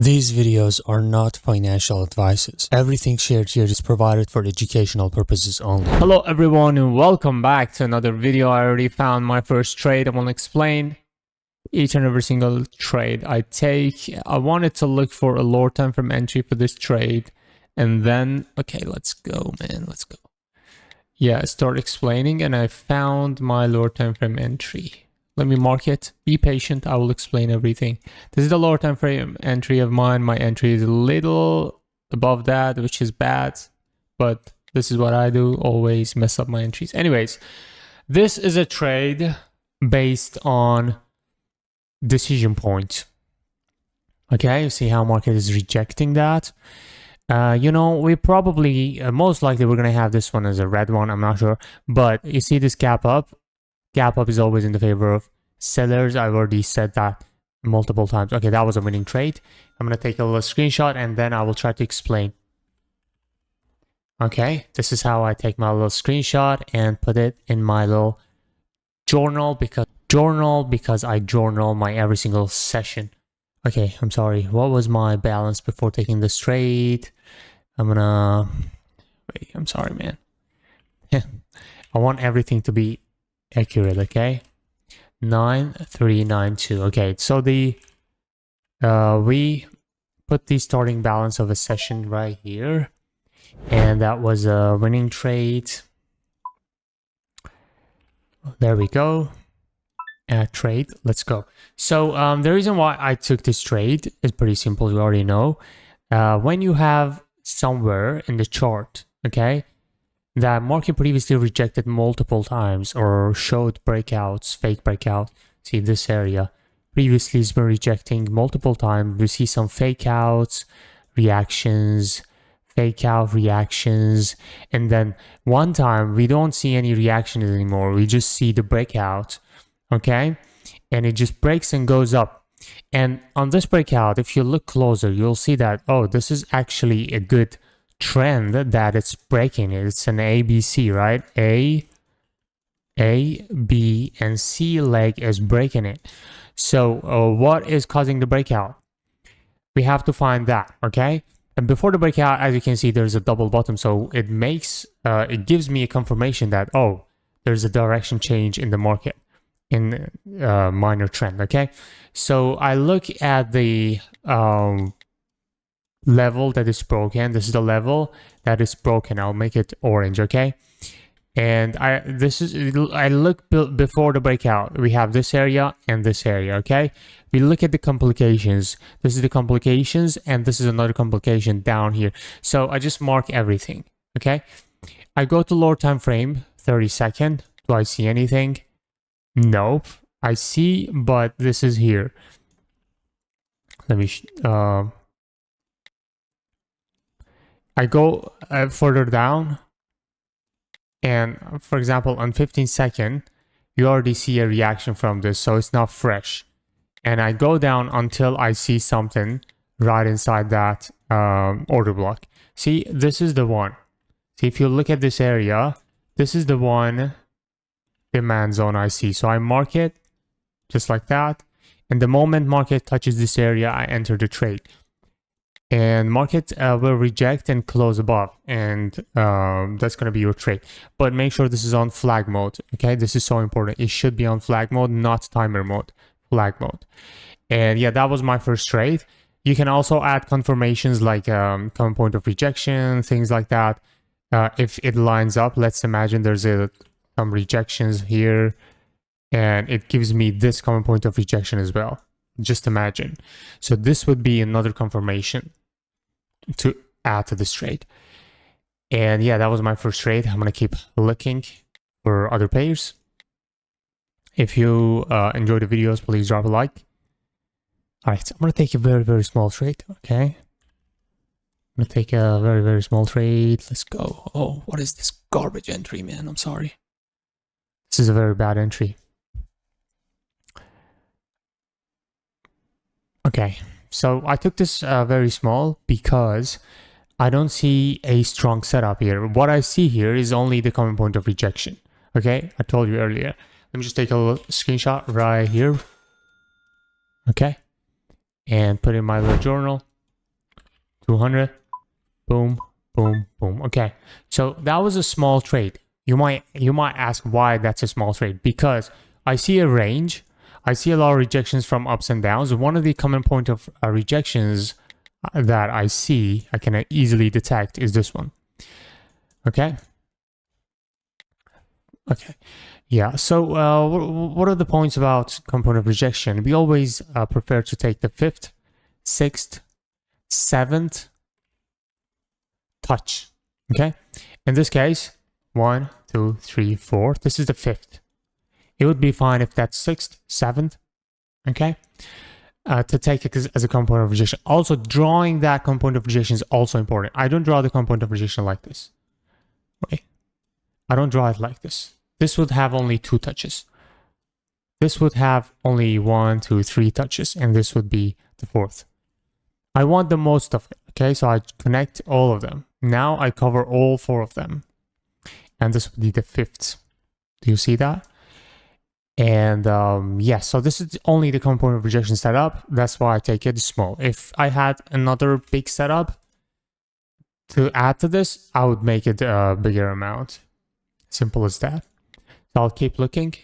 These videos are not financial advices. Everything shared here is provided for educational purposes only. Hello everyone and welcome back to another video. I already found my first trade. I'm going to explain each and every single trade I take. I wanted to look for a lower time frame entry for this trade. And then, okay, let's go, man. Let's go. Yeah, start explaining and I found my lower time frame entry. Let me mark it. Be patient. I will explain everything. This is the lower time frame entry of mine. My entry is a little above that, which is bad, but this is what I do. Always mess up my entries. Anyways, this is a trade based on decision point. Okay, you see how market is rejecting that. We probably, most likely we're going to have this one as a red one. I'm not sure, but you see this gap up. Gap up is always in the favor of sellers. I've already said that multiple times. Okay, that was a winning trade. I'm going to take a little screenshot and then I will try to explain. Okay, this is how I take my little screenshot and put it in my little journal because I journal my every single session. Okay, I'm sorry. What was my balance before taking this trade? Wait, I'm sorry, man. I want everything to be accurate, okay? 9392. Okay, so we put the starting balance of a session right here, and that was a winning trade. There we go. Trade. Let's go. So the reason why I took this trade is pretty simple. You already know. When you have somewhere in the chart, okay, that market previously rejected multiple times or showed breakouts, fake breakout. See this area previously has been rejecting multiple times. We see some fake outs, reactions, fake out reactions, and then one time we don't see any reactions anymore. We just see the breakout, okay, and it just breaks and goes up. And on this breakout, if you look closer, you'll see that, oh, this is actually a good trend that it's breaking. It's an ABC, right? A, B, and C leg is breaking it. So what is causing the breakout? We have to find that, okay? And before the breakout, as you can see, there's a double bottom. So it makes, it gives me a confirmation that, oh, there's a direction change in the market, in minor trend, okay? So I look at the level that is broken. This is the level that is broken. I'll make it orange, okay? And I look before the breakout. We have this area and this area, okay? We look at the complications. This is the complications and this is another complication down here. So I just mark everything, okay? I go to lower time frame, 30-second. Do I see anything? Nope. I see, but this is here. Let me I go further down, and for example on 15-second you already see a reaction from this, so it's not fresh. And I go down until I see something right inside that order block. See, this is the one. See, if you look at this area, this is the one demand zone I see. So I mark it just like that, and the moment market touches this area, I enter the trade. And market will reject and close above, and that's going to be your trade. But make sure this is on flag mode, okay? This is so important. It should be on flag mode, not timer mode, flag mode. And yeah, that was my first trade. You can also add confirmations like common point of rejection, things like that. If it lines up, let's imagine there's some rejections here, and it gives me this common point of rejection as well. Just imagine. So this would be another confirmation to add to this trade. And yeah, that was my first trade. I'm gonna keep looking for other pairs. If you enjoy the videos, please drop a like. All right, so I'm gonna take a very small trade. Okay, I'm gonna take a very small trade. Let's go. Oh, what is this garbage entry, man? I'm sorry. This is a very bad entry. Okay, so I took this very small because I don't see a strong setup here. What I see here is only the common point of rejection. Okay, I told you earlier. Let me just take a little screenshot right here. Okay, and put in my little journal. 200. Boom, boom, boom. Okay, so that was a small trade. You might ask why that's a small trade. Because I see a range. I see a lot of rejections from ups and downs. One of the common point of rejections that I see, I can easily detect, is this one. Okay. Okay. Yeah. So what are the points about component of rejection? We always prefer to take the 5th, 6th, 7th touch. Okay. In this case, 1, 2, 3, 4. This is the 5th. It would be fine if that's 6th, 7th. Okay. To take it as a component of rejection. Also, drawing that component of rejection is also important. I don't draw the component of rejection like this. Wait. I don't draw it like this. This would have only 2 touches. This would have only 1, 2, 3 touches, and this would be the 4th. I want the most of it, okay? So I connect all of them. Now I cover all 4 of them. And this would be the 5th. Do you see that? And yes, so this is only the component of rejection setup. That's why I take it small. If I had another big setup to add to this, I would make it a bigger amount. Simple as that. So I'll keep looking.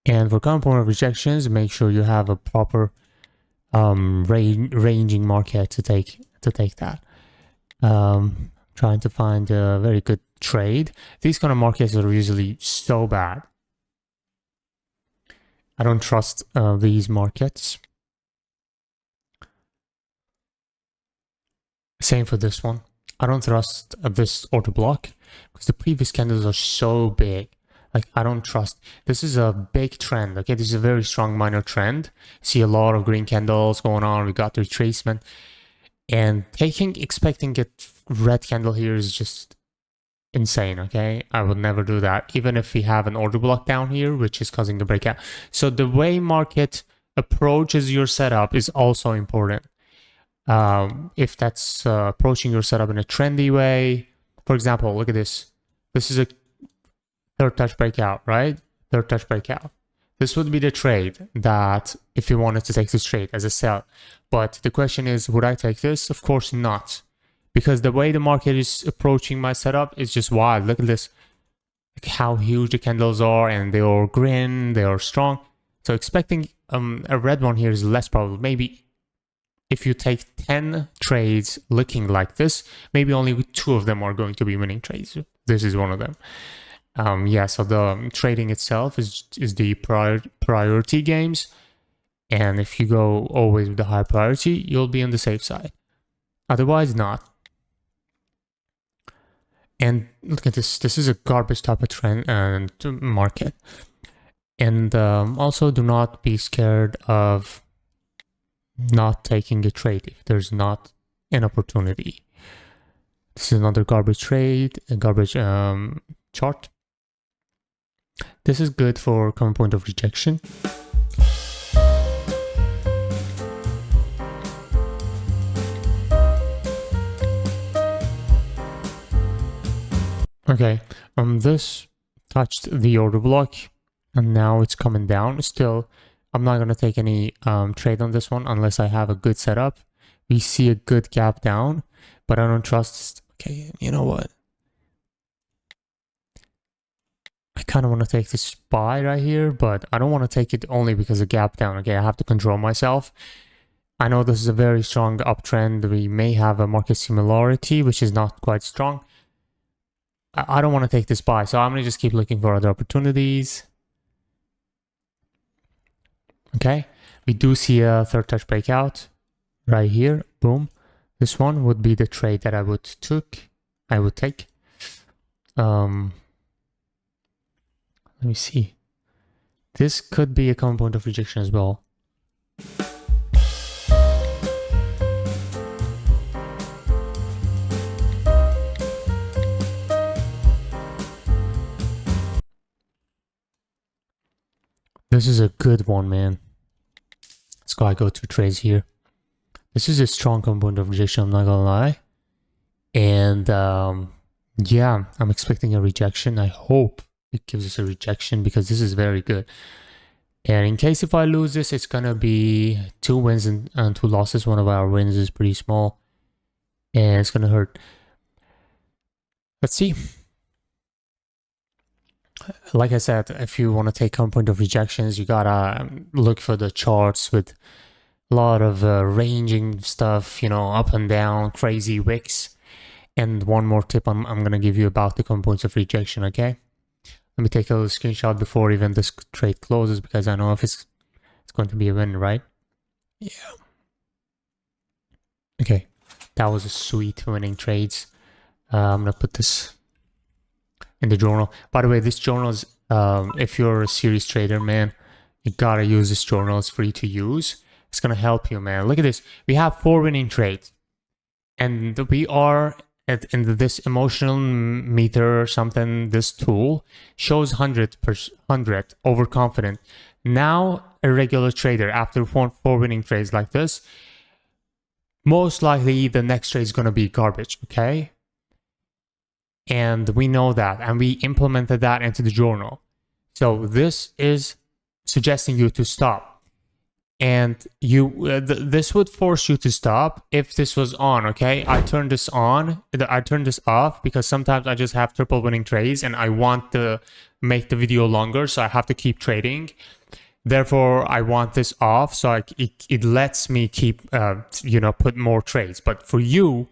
And for component rejections, make sure you have a proper ranging market to take that. Trying to find a very good trade. These kind of markets are usually so bad. I don't trust these markets. Same for this one. I don't trust this order block because the previous candles are so big. Like, I don't trust. This is a big trend. Okay, this is a very strong minor trend. See a lot of green candles going on. We got the retracement, and expecting a red candle here is just insane. Okay, I would never do that, even if we have an order block down here, which is causing the breakout. So the way market approaches your setup is also important. If that's approaching your setup in a trendy way, for example, look at this. This is a 3rd touch breakout, right? 3rd touch breakout. This would be the trade that if you wanted to take this trade as a sell. But the question is, would I take this? Of course not. Because the way the market is approaching my setup is just wild. Look at this. Look how huge the candles are, and they are green, they are strong. So expecting a red one here is less probable. Maybe if you take 10 trades looking like this, maybe only 2 of them are going to be winning trades. This is one of them. Yeah, so the trading itself is the priority games. And if you go always with the high priority, you'll be on the safe side. Otherwise, not. And look at this. This is a garbage type of trend and market. And also, do not be scared of not taking a trade if there's not an opportunity. This is another garbage trade, a garbage chart. This is good for common point of rejection. Okay, this touched the order block, and now it's coming down. Still, I'm not going to take any trade on this one unless I have a good setup. We see a good gap down, but I don't trust. Okay, you know what? I kind of want to take this buy right here, but I don't want to take it only because of gap down. Okay, I have to control myself. I know this is a very strong uptrend. We may have a market similarity, which is not quite strong. I don't want to take this buy, so I'm going to just keep looking for other opportunities. Okay, we do see a 3rd touch breakout right here. Boom. This one would be the trade that I would take. Let me see. This could be a common point of rejection as well. This is a good one, man. Let's go. I go 2 trades here. This is a strong component of rejection, I'm not gonna lie. And yeah, I'm expecting a rejection. I hope it gives us a rejection because this is very good. And in case if I lose this, it's gonna be 2 wins and 2 losses. One of our wins is pretty small, and it's gonna hurt. Let's see. Like I said, if you want to take common point of rejections, you gotta look for the charts with a lot of ranging stuff, you know, up and down, crazy wicks. And one more tip I'm gonna give you about the common points of rejection, okay? Let me take a little screenshot before even this trade closes, because I know if it's going to be a win, right? Yeah. Okay, that was a sweet winning trades. I'm gonna put this in the journal. By the way, this journal is, if you're a serious trader, man, you gotta use this journal. It's free to use. It's gonna help you, man. Look at this. We have 4 winning trades, and we are in this emotional meter or something. This tool shows 100 overconfident. Now a regular trader, after 4 winning trades like this, most likely the next trade is gonna be garbage, okay? And we know that, and we implemented that into the journal. So this is suggesting you to stop. And this would force you to stop if this was on, okay? I turned this on, I turned this off because sometimes I just have triple winning trades and I want to make the video longer, so I have to keep trading. Therefore, I want this off, so it lets me keep, put more trades. But for you,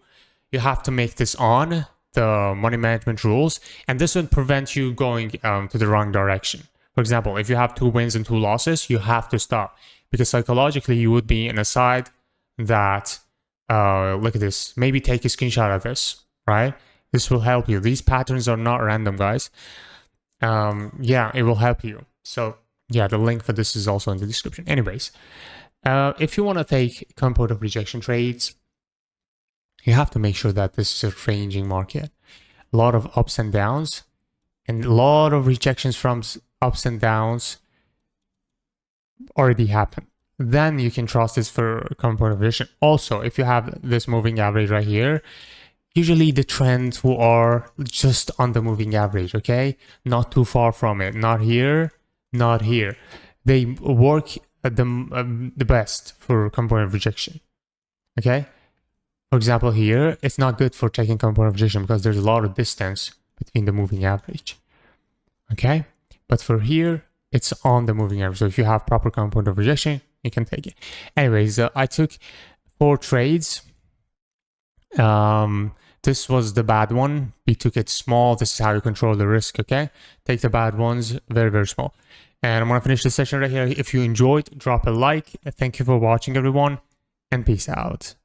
you have to make this on, the money management rules, and this would prevent you going to the wrong direction. For example, if you have 2 wins and 2 losses, you have to stop, because psychologically you would be in a side that, look at this, maybe take a screenshot of this, right? This will help you. These patterns are not random, guys. Yeah, it will help you. So yeah, the link for this is also in the description. Anyways, if you want to take common point of rejection trades, you have to make sure that this is a ranging market. A lot of ups and downs, and a lot of rejections from ups and downs already happen. Then you can trust this for common point of rejection. Also, if you have this moving average right here, usually the trends who are just on the moving average, okay? Not too far from it. Not here, not here. They work at the best for common point of rejection, okay? For example, here, it's not good for taking common point of rejection because there's a lot of distance between the moving average, okay? But for here, it's on the moving average. So if you have proper common point of rejection, you can take it. Anyways, I took 4 trades. This was the bad one. We took it small. This is how you control the risk, okay? Take the bad ones, very, very small. And I'm going to finish this session right here. If you enjoyed, drop a like. Thank you for watching, everyone, and peace out.